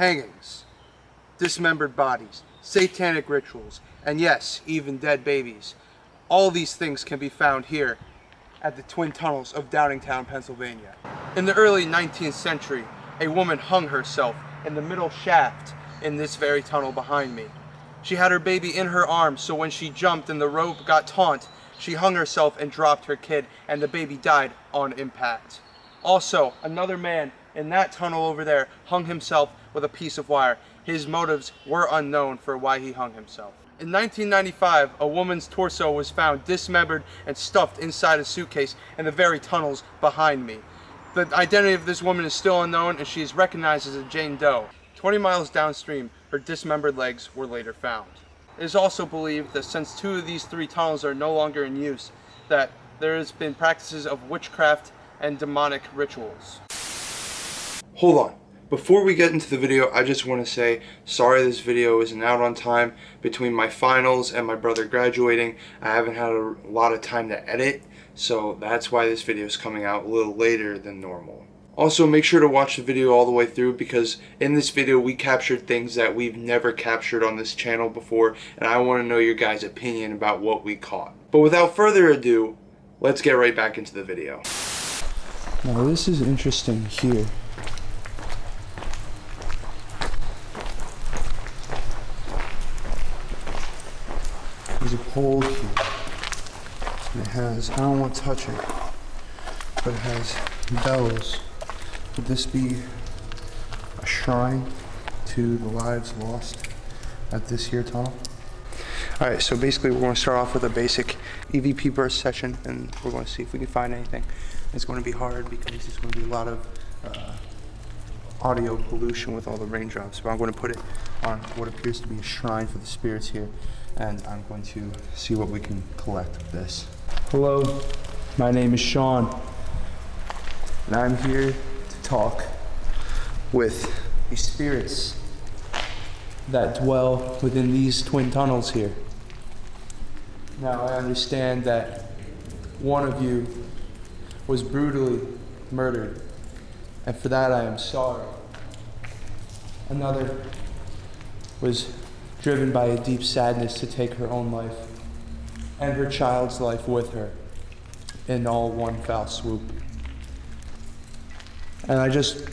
hangings, dismembered bodies, satanic rituals, and yes, even dead babies. All these things can be found here at the Twin Tunnels of Downingtown, Pennsylvania. In the early 19th century, a woman hung herself in the middle shaft in this very tunnel behind me. She had her baby in her arms, so when she jumped and the rope got taut, she hung herself and dropped her kid, and the baby died on impact. Also, another man in that tunnel over there hung himself with a piece of wire. His motives were unknown for why he hung himself. In 1995, a woman's torso was found dismembered and stuffed inside a suitcase in the very tunnels behind me. The identity of this woman is still unknown, and she is recognized as a Jane Doe. 20 miles downstream, her dismembered legs were later found. It is also believed that since 2 of these 3 tunnels are no longer in use, that there has been practices of witchcraft and demonic rituals. Hold on. Before we get into the video, I just want to say sorry this video isn't out on time. Between my finals and my brother graduating, I haven't had a lot of time to edit, so that's why this video is coming out a little later than normal. Also, make sure to watch the video all the way through, because in this video we captured things that we've never captured on this channel before, and I want to know your guys' opinion about what we caught. But without further ado, let's get right back into the video. Now this is interesting here. There's a pole here, and it has, I don't want to touch it, but it has bells. Would this be a shrine to the lives lost at this here tunnel? Alright, so basically we're going to start off with a basic EVP burst session, and we're going to see if we can find anything. It's going to be hard because there's going to be a lot of audio pollution with all the raindrops, but I'm going to put it on what appears to be a shrine for the spirits here, and I'm going to see what we can collect of this. Hello, my name is Sean, and I'm here to talk with the spirits that dwell within these twin tunnels here. Now, I understand that one of you was brutally murdered, and for that I am sorry. Another was driven by a deep sadness to take her own life and her child's life with her in all one foul swoop. And I just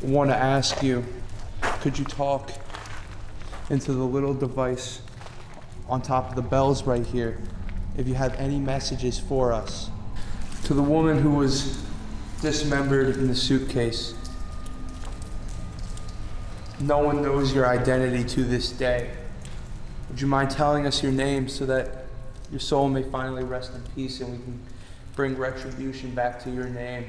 want to ask you, could you talk into the little device on top of the bells right here if you have any messages for us? To the woman who was dismembered in the suitcase, no one knows your identity to this day. Would you mind telling us your name so that your soul may finally rest in peace and we can bring retribution back to your name?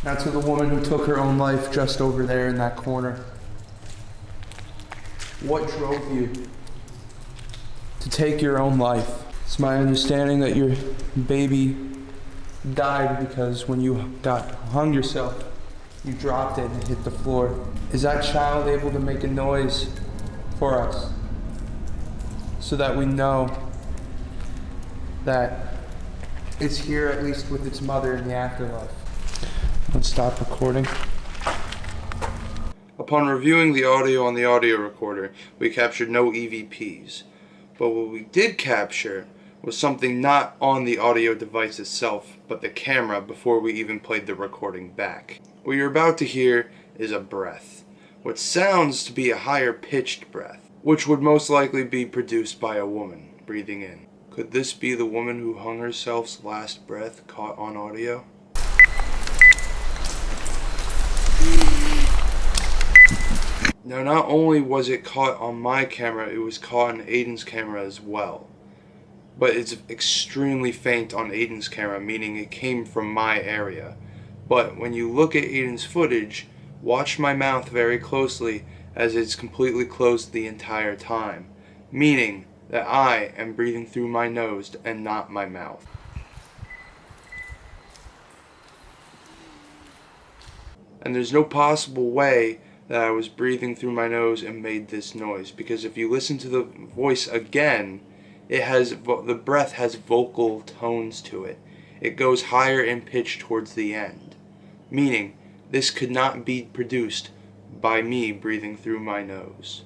Now, to the woman who took her own life just over there in that corner, what drove you to take your own life? It's my understanding that your baby died because when you hung yourself, you dropped it and it hit the floor. Is that child able to make a noise for us so that we know that it's here, at least with its mother in the afterlife? Let's stop recording. Upon reviewing the audio on the audio recorder, we captured no EVPs. But what we did capture was something not on the audio device itself, but the camera before we even played the recording back. What you're about to hear is a breath, what sounds to be a higher pitched breath, which would most likely be produced by a woman breathing in. Could this be the woman who hung herself's last breath caught on audio? Now, not only was it caught on my camera, it was caught on Aiden's camera as well. But it's extremely faint on Aiden's camera, meaning it came from my area. But when you look at Aiden's footage, watch my mouth very closely, as it's completely closed the entire time, meaning that I am breathing through my nose and not my mouth. And there's no possible way that I was breathing through my nose and made this noise, because if you listen to the voice again, the breath has vocal tones to it. It goes higher in pitch towards the end, meaning this could not be produced by me breathing through my nose.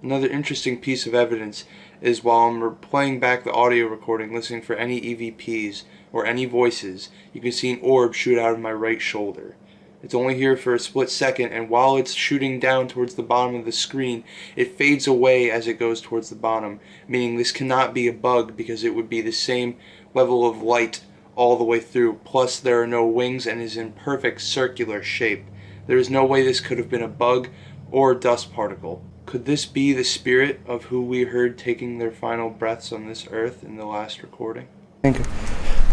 Another interesting piece of evidence is while I'm playing back the audio recording, listening for any EVPs or any voices, you can see an orb shoot out of my right shoulder. It's only here for a split second, and while it's shooting down towards the bottom of the screen, it fades away as it goes towards the bottom, meaning this cannot be a bug because it would be the same level of light all the way through, plus there are no wings and is in perfect circular shape. There is no way this could have been a bug or a dust particle. Could this be the spirit of who we heard taking their final breaths on this earth in the last recording? I think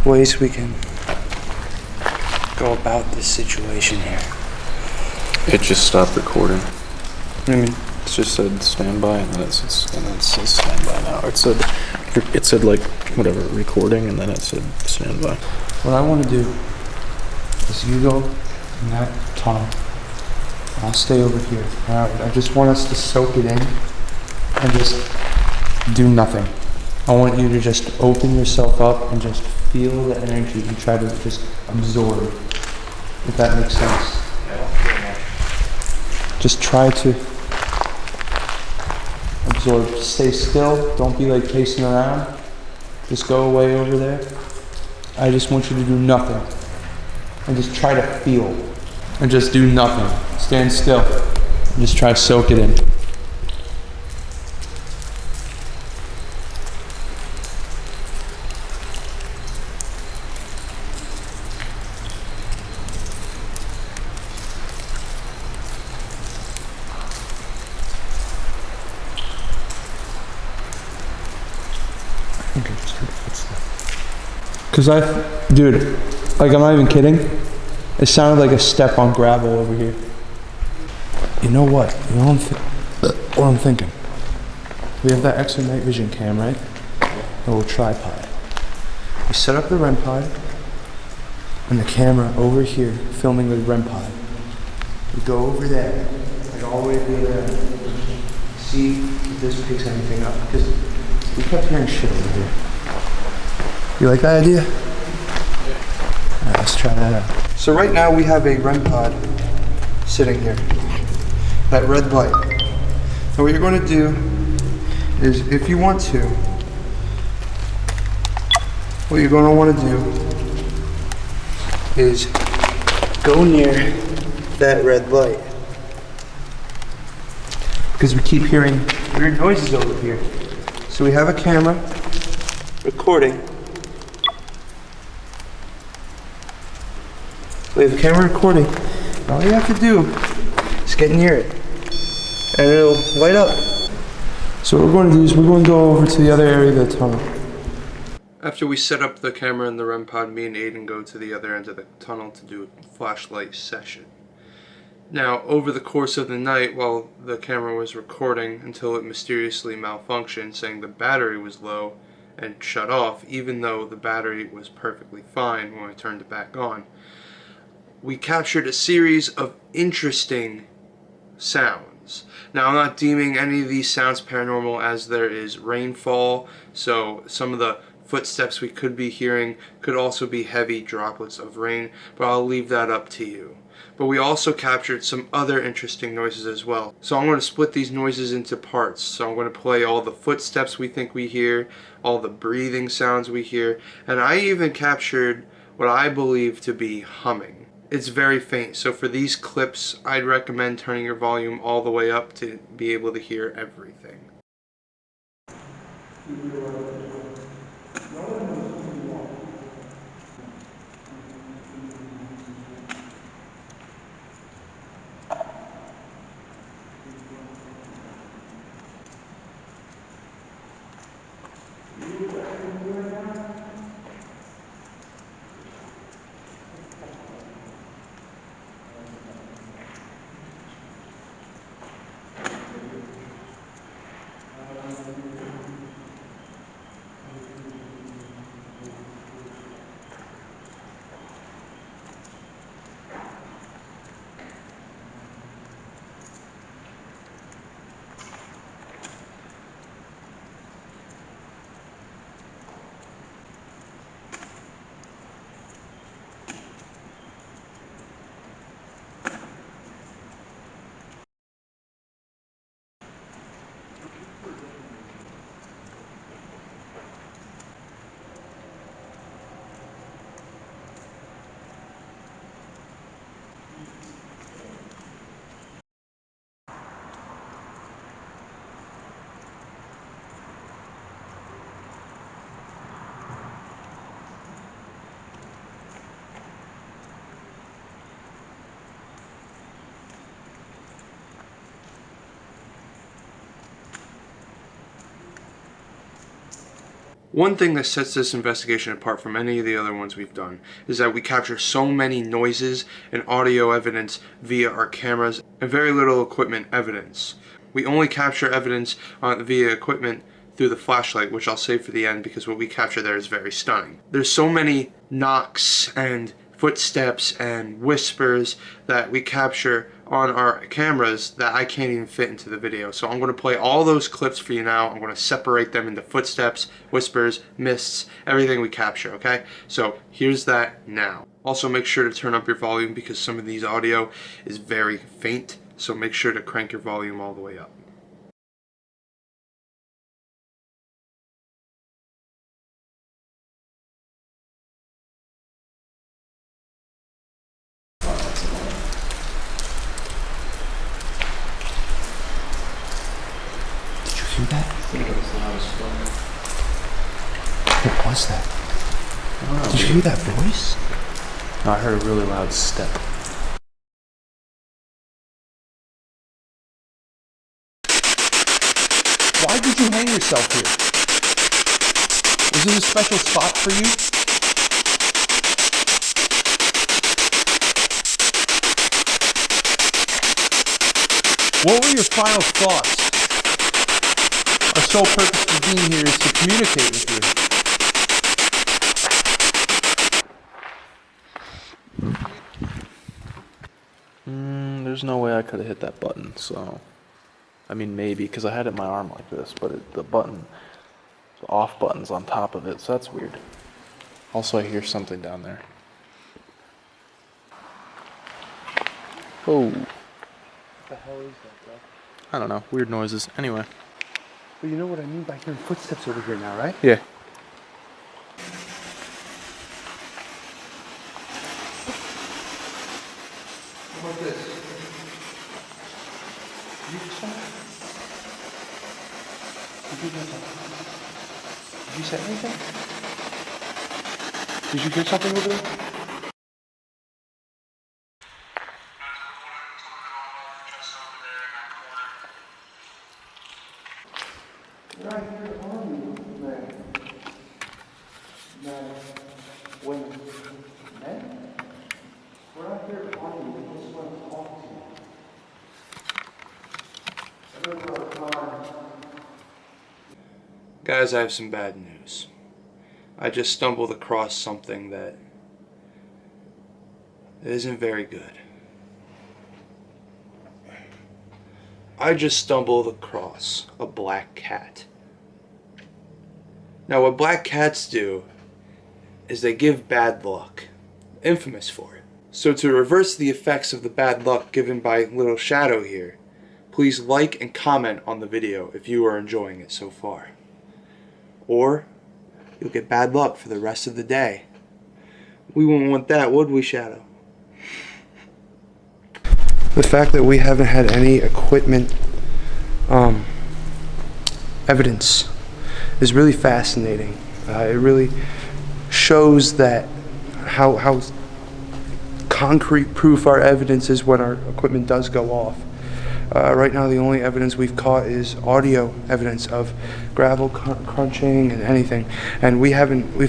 ways we can go about this situation here. It just stopped recording. What do you mean? It just said standby, and then it says standby now. It said like whatever recording, and then it said standby. What I want to do is you go in that tunnel. I'll stay over here. I just want us to soak it in and just do nothing. I want you to just open yourself up and just feel the energy and try to just absorb, if that makes sense. Just try to absorb. Stay still. Don't be like pacing around. Just go away over there. I just want you to do nothing. And just try to feel. And just do nothing. Stand still. And just try to soak it in. Okay, just heard a footstep. Cause dude, like I'm not even kidding. It sounded like a step on gravel over here. You know what? You know what I'm thinking? We have that extra night vision cam, right? A little tripod. We set up the REM pod and the camera over here filming the REM pod. We go over there, like all the way through there. See if this picks anything up. Because we kept hearing shit over here. You like that idea? Alright, let's try that out. So right now we have a REM pod sitting here. That red light. And what you're going to do is, if you want to, what you're going to want to do is go near that red light. Because we keep hearing weird noises over here. So we have a camera recording. We have a camera recording. All you have to do is get near it. And it'll light up. So what we're going to do is we're going to go over to the other area of the tunnel. After we set up the camera in the REM pod, me and Aiden go to the other end of the tunnel to do a flashlight session. Now, over the course of the night, while the camera was recording until it mysteriously malfunctioned, saying the battery was low and shut off, even though the battery was perfectly fine when I turned it back on, we captured a series of interesting sounds. Now, I'm not deeming any of these sounds paranormal, as there is rainfall, so some of the footsteps we could be hearing could also be heavy droplets of rain, but I'll leave that up to you. But we also captured some other interesting noises as well. So I'm going to split these noises into parts. So I'm going to play all the footsteps we think we hear, all the breathing sounds we hear, and I even captured what I believe to be humming. It's very faint, so for these clips, I'd recommend turning your volume all the way up to be able to hear everything. One thing that sets this investigation apart from any of the other ones we've done is that we capture so many noises and audio evidence via our cameras and very little equipment evidence. We only capture evidence via equipment through the flashlight, which I'll save for the end because what we capture there is very stunning. There's so many knocks and footsteps and whispers that we capture on our cameras that I can't even fit into the video. So I'm going to play all those clips for you now. I'm going to separate them into footsteps, whispers, mists, everything we capture, okay? So here's that now. Also make sure to turn up your volume because some of these audio is very faint, so make sure to crank your volume all the way up. Hear that? What was that? Did you hear that voice? No, I heard a really loud step. Why did you hang yourself here? Was it a special spot for you? What were your final thoughts? Our sole purpose for being here is to communicate with you. There's no way I could have hit that button, so... I mean, maybe, because I had it in my arm like this, but the button, the off button's on top of it, so that's weird. Also, I hear something down there. Oh. What the hell is that, bro? I don't know, weird noises. Anyway. But you know what I mean by hearing footsteps over here now, right? Yeah. How about this? Did you hear something? Did you hear something? Did you say anything? Did you hear something over there? Right here on you, man. Men, women, men? We're out here on you. We just want to talk to you. Guys, I have some bad news. I just stumbled across something that isn't very good. I just stumbled across a black cat. Now, what black cats do is they give bad luck, infamous for it. So to reverse the effects of the bad luck given by Little Shadow here, please like and comment on the video if you are enjoying it so far. Or you'll get bad luck for the rest of the day. We wouldn't want that, would we, Shadow? The fact that we haven't had any equipment evidence is really fascinating. It really shows that how concrete proof our evidence is when our equipment does go off. Right now the only evidence we've caught is audio evidence of gravel crunching and anything, and we've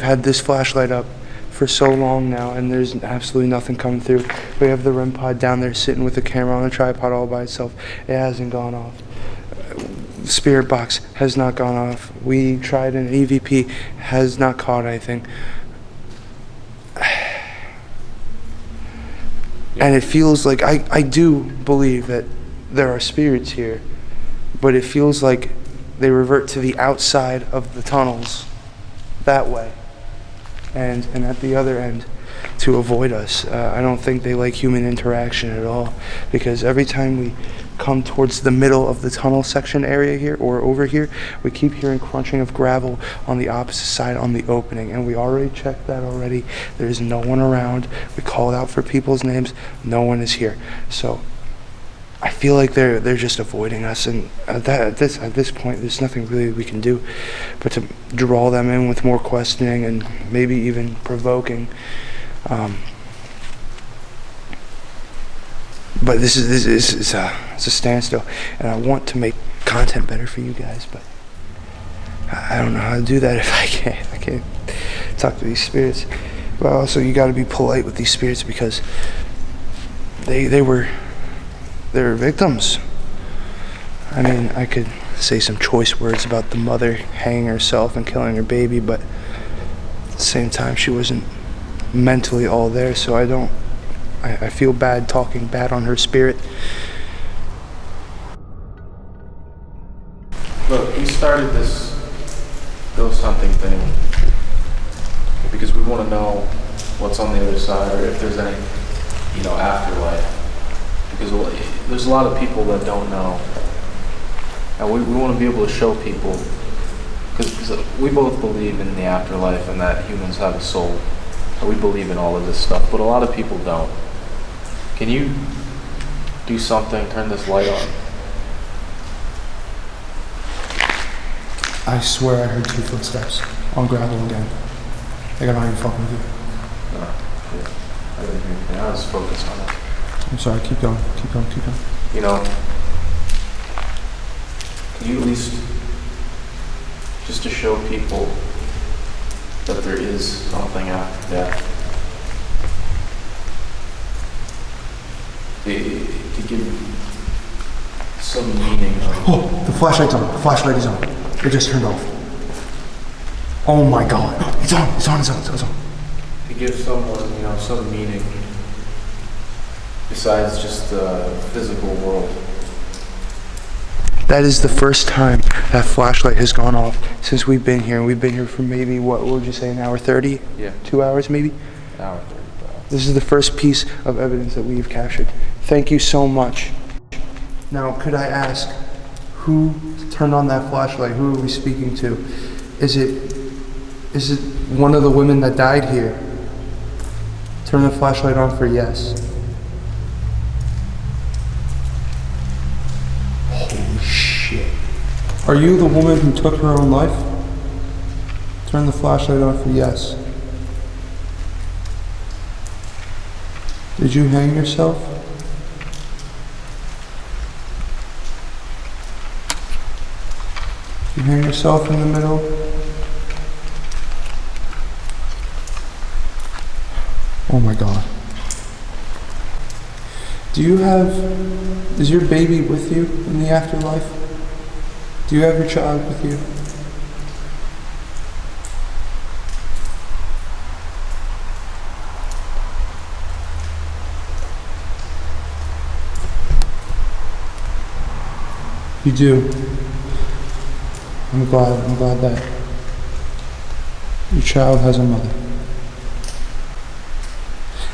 had this flashlight up for so long now and there's absolutely nothing coming through. We have the REM pod down there sitting with the camera on a tripod all by itself. It hasn't gone off. Spirit box has not gone off. We tried an EVP, has not caught anything. And it feels like I do believe that there are spirits here, but it feels like they revert to the outside of the tunnels that way and at the other end to avoid us. I don't think they like human interaction at all, because every time we come towards the middle of the tunnel section area here or over here, we keep hearing crunching of gravel on the opposite side on the opening, and we already checked that already. There's no one around. We called out for people's names. No one is here. So I feel like they're just avoiding us, and at this point there's nothing really we can do but to draw them in with more questioning and maybe even provoking. But this is a standstill, and I want to make content better for you guys, but I don't know how to do that if I can't talk to these spirits. But also, you got to be polite with these spirits because they were victims. I mean, I could say some choice words about the mother hanging herself and killing her baby, but at the same time, she wasn't mentally all there, so I feel bad talking bad on her spirit. Look, we started this ghost hunting thing because we want to know what's on the other side, or if there's any, afterlife. Because there's a lot of people that don't know, and we want to be able to show people, because we both believe in the afterlife and that humans have a soul, and we believe in all of this stuff, but a lot of people don't. Can you do something, turn this light on? I swear I heard 2 footsteps on gravel again. Like, I'm not even fucking with you. No, yeah. I didn't hear anything. I was focused on it. I'm sorry, keep going. Can you at least, just to show people that there is something after death, to give some meaning of... Oh, the flashlight's on. The flashlight is on. It just turned off. Oh my god. It's on. To give someone, some meaning besides just the physical world. That is the first time that flashlight has gone off since we've been here. We've been here for maybe, what would you say, an hour 30? Yeah. 2 hours maybe? An hour 30. This is the first piece of evidence that we've captured. Thank you so much. Now, could I ask, who turned on that flashlight? Who are we speaking to? Is it one of the women that died here? Turn the flashlight on for yes. Holy shit. Are you the woman who took her own life? Turn the flashlight on for yes. Did you hang yourself? You hang yourself in the middle? Oh my god. Is your baby with you in the afterlife? Do you have your child with you? You do. I'm glad that your child has a mother.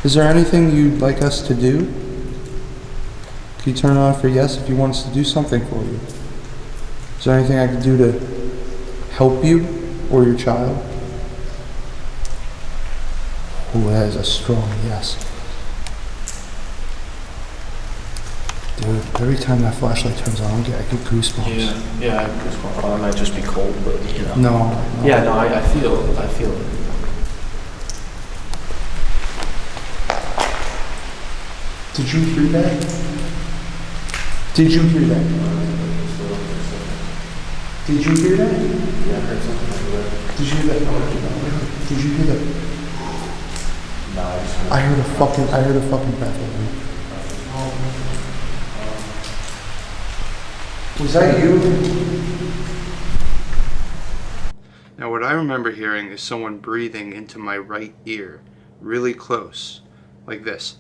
Is there anything you'd like us to do? Can you turn it on for yes if you want us to do something for you? Is there anything I could do to help you or your child? Oh, that is a strong yes. Dude, every time that flashlight turns on, I get goosebumps. Yeah, I have goosebumps. Well, I might just be cold, but No. Yeah, no, I feel it. Did you hear that? Did you hear that? Did you hear that? Yeah, I heard something like that. Did you hear that? Did you hear that? No, I just heard. I heard a fucking breath. Was that you? Now what I remember hearing is someone breathing into my right ear, really close, like this.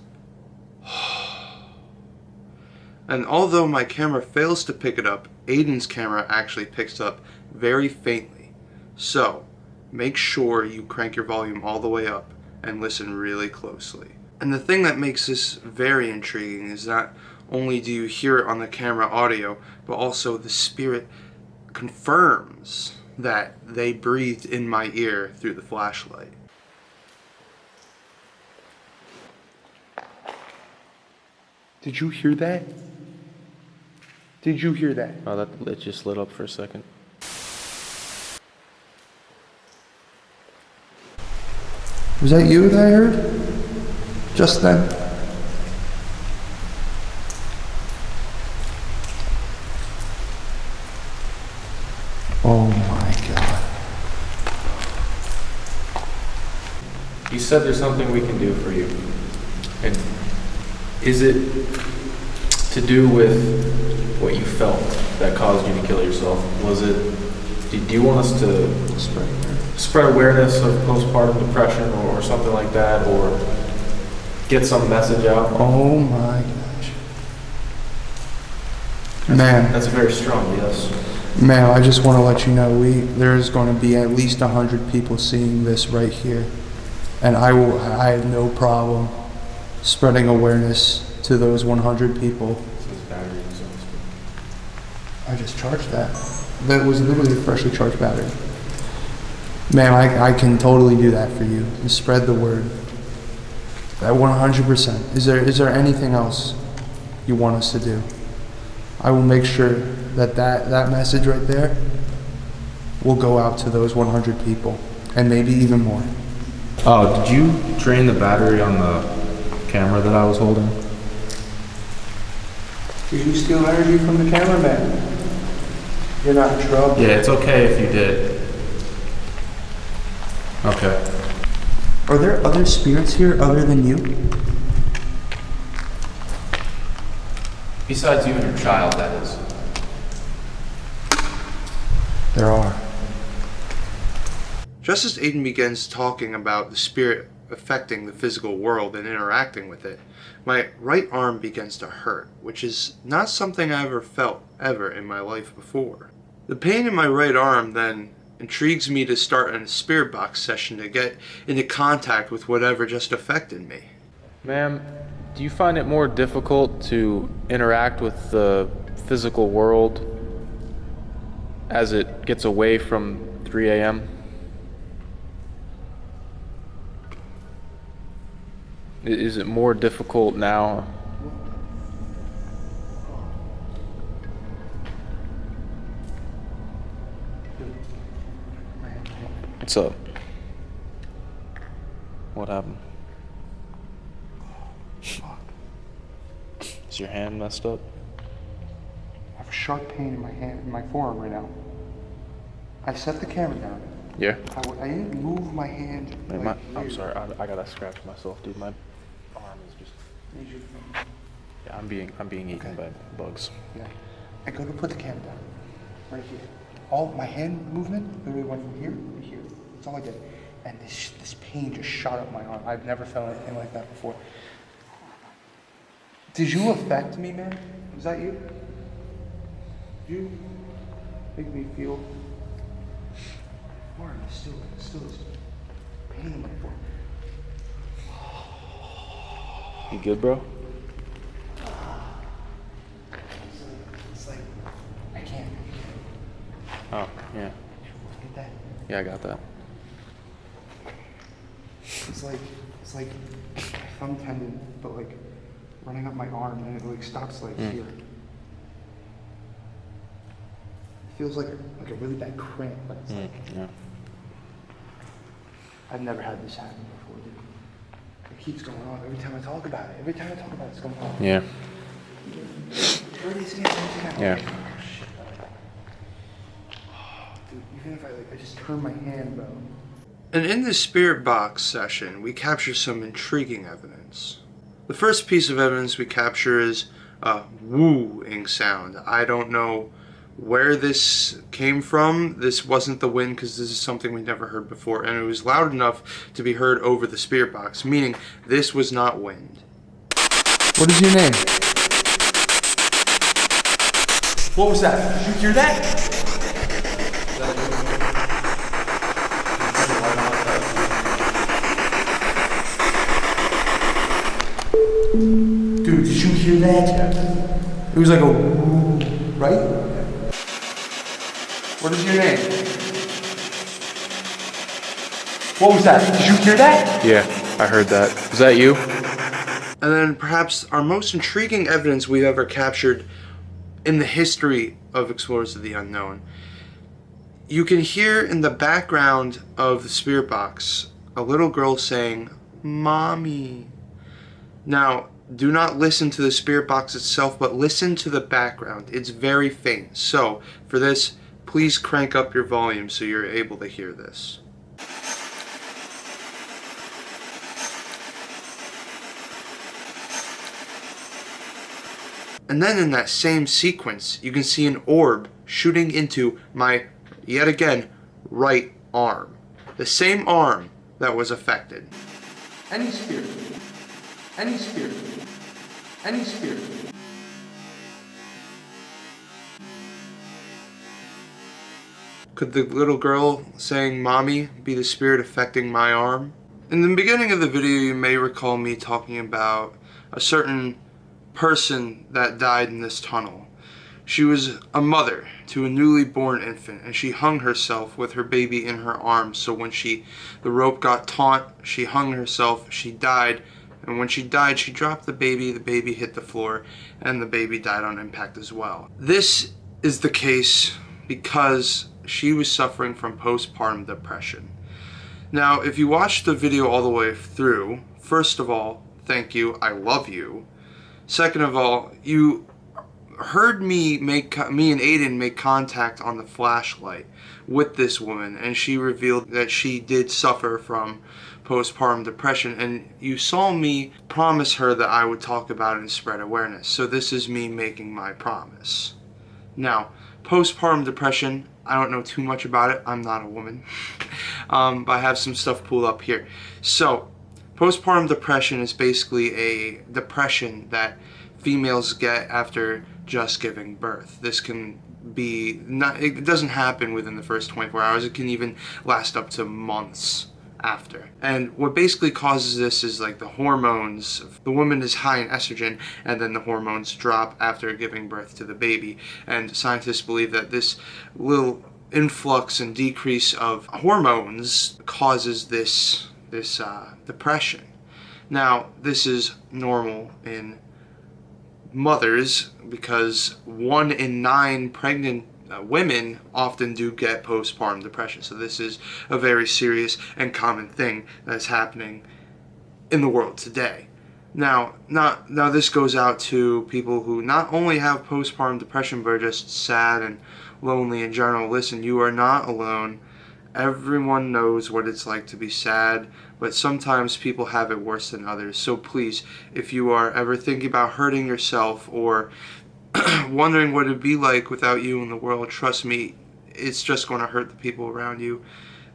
And although my camera fails to pick it up, Aiden's camera actually picks up very faintly. So, make sure you crank your volume all the way up and listen really closely. And the thing that makes this very intriguing is not only do you hear it on the camera audio, but also the spirit confirms that they breathed in my ear through the flashlight. Did you hear that? Did you hear that? Oh, it just lit up for a second. Was that you that I heard? Just then? Oh my god. said there's something we can do for you. And is it to do with what you felt that caused you to kill yourself? Was it, do you want us to spread awareness of postpartum depression or something like that, or get some message out? Oh my gosh. Man. That's very strong, yes. Man, I just want to let you know, there's going to be at least 100 people seeing this right here. And I have no problem spreading awareness to those 100 people. I just charged that. That was literally a freshly charged battery. Man, I can totally do that for you. Just spread the word. That 100%. Is there anything else you want us to do? I will make sure that message right there will go out to those 100 people, and maybe even more. Oh, did you drain the battery on the camera that I was holding? Did you steal energy from the cameraman? You're not in trouble. Yeah, it's okay if you did. Okay. Are there other spirits here other than you? Besides you and your child, that is. There are. Just as Aiden begins talking about the spirit affecting the physical world and interacting with it, my right arm begins to hurt, which is not something I ever felt ever in my life before. The pain in my right arm then intrigues me to start a spirit box session to get into contact with whatever just affected me. Ma'am, do you find it more difficult to interact with the physical world as it gets away from 3 a.m.? Is it more difficult now? What's up? What happened? Is your hand messed up? I have a sharp pain in my hand, in my forearm right now. I set the camera down. Yeah. I didn't move my hand. Hey, I'm sorry, I gotta scratch myself, dude. My arm is just. Yeah, I'm being eaten by bugs. Yeah. I go to put the camera down. Right here. All my hand movement literally went from here to here. That's all I did. And this pain just shot up my arm. I've never felt anything like that before. Did you affect me, man? Was that you? Did you make me feel? Or still this pain in my foot. You good, bro? It's like I can't. Oh, yeah. Get that? Yeah, I got that. It's like a thumb tendon, but like running up my arm, and it like stops like here. It feels like a really bad cramp, but it's like. Yeah. I've never had this happen before, dude. It keeps going on every time I talk about it. Every time I talk about it, it's going on. Yeah. Turn these again. Yeah. Dude, even if I just turn my hand, bro. And in this spirit box session, we capture some intriguing evidence. The first piece of evidence we capture is a wooing sound. I don't know where this came from. This wasn't the wind, because this is something we've never heard before, and it was loud enough to be heard over the spirit box, meaning this was not wind. What is your name? What was that? Did you hear that? Dude, did you hear that? It was like a woo, right? What is your name? What was that? Did you hear that? Yeah, I heard that. Is that you? And then perhaps our most intriguing evidence we've ever captured in the history of Explorers of the Unknown. You can hear in the background of the spirit box a little girl saying, "Mommy." Now, do not listen to the spirit box itself, but listen to the background. It's very faint. So, for this, please crank up your volume so you're able to hear this. And then in that same sequence, you can see an orb shooting into my, yet again, right arm. The same arm that was affected. Any spirit, any spirit, any spirit. Could the little girl saying "mommy" be the spirit affecting my arm? In the beginning of the video, you may recall me talking about a certain person that died in this tunnel. She was a mother to a newly born infant, and she hung herself with her baby in her arms. So when the rope got taut, she hung herself, she died, and when she died, she dropped the baby hit the floor, and the baby died on impact as well. This is the case because she was suffering from postpartum depression. Now, if you watched the video all the way through, first of all, thank you, I love you. Second of all, you heard me and Aiden make contact on the flashlight with this woman, and she revealed that she did suffer from postpartum depression, and you saw me promise her that I would talk about it and spread awareness. So this is me making my promise. Now, postpartum depression, I don't know too much about it. I'm not a woman. But I have some stuff pulled up here. So, postpartum depression is basically a depression that females get after just giving birth. This can be, it doesn't happen within the first 24 hours. It can even last up to months after. And what basically causes this is like the hormones. The woman is high in estrogen, and then the hormones drop after giving birth to the baby. And scientists believe that this little influx and decrease of hormones causes this depression. Now, this is normal in mothers because 1 in 9 pregnant women often do get postpartum depression. So this is a very serious and common thing that's happening in the world today. Now this goes out to people who not only have postpartum depression but are just sad and lonely in general. Listen, you are not alone. Everyone knows what it's like to be sad, but sometimes people have it worse than others. So please, if you are ever thinking about hurting yourself or wondering what it'd be like without you in the world, trust me, it's just going to hurt the people around you.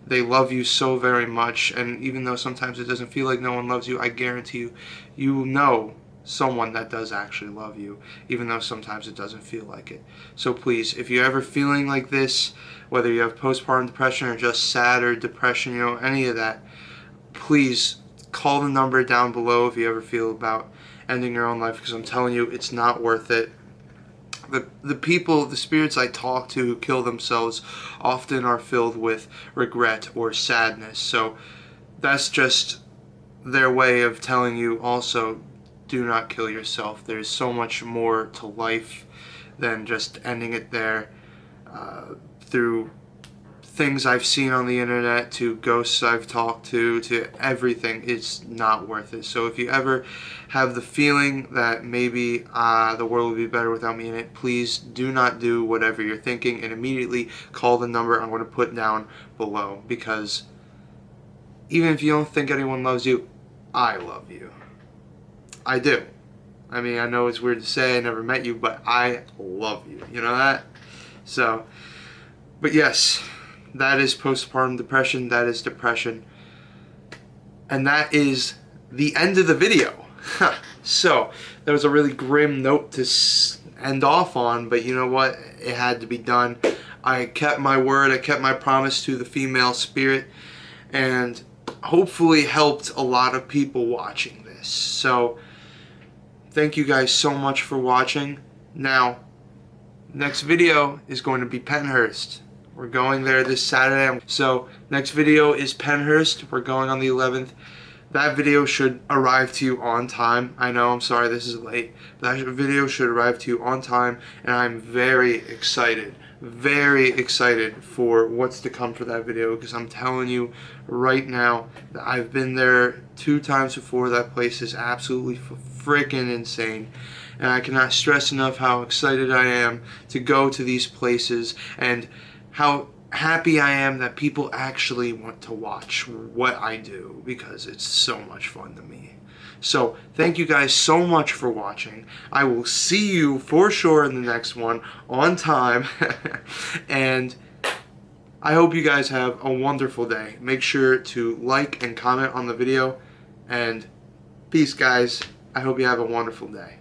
They love you so very much, and even though sometimes it doesn't feel like no one loves you, I guarantee you, you know someone that does actually love you, even though sometimes it doesn't feel like it. So please, if you're ever feeling like this, whether you have postpartum depression or just sad or depression, any of that, please call the number down below if you ever feel about ending your own life, because I'm telling you, it's not worth it. The spirits I talk to who kill themselves often are filled with regret or sadness. So that's just their way of telling you also, do not kill yourself. There's so much more to life than just ending it there. Through things I've seen on the internet, to ghosts I've talked to everything, it's not worth it. So if you ever have the feeling that maybe the world would be better without me in it, please do not do whatever you're thinking and immediately call the number I'm going to put down below, because even if you don't think anyone loves you, I love you. I do. I mean, I know it's weird to say, I never met you, but I love you. You know that? So, but yes, that is postpartum depression, that is depression. And that is the end of the video. So, that was a really grim note to end off on, but you know what? It had to be done. I kept my word, I kept my promise to the female spirit, and hopefully helped a lot of people watching this. So, thank you guys so much for watching. Now, next video is going to be Penhurst. We're going there this Saturday. So, next video is Penhurst. We're going on the 11th. That video should arrive to you on time. I know, I'm sorry this is late. That video should arrive to you on time, and I'm very excited for what's to come for that video, because I'm telling you right now that I've been there 2 times before. That place is absolutely freaking insane, and I cannot stress enough how excited I am to go to these places, and how happy I am that people actually want to watch what I do, because it's so much fun to me. So thank you guys so much for watching. I will see you for sure in the next one on time. And I hope you guys have a wonderful day. Make sure to like and comment on the video. And peace, guys. I hope you have a wonderful day.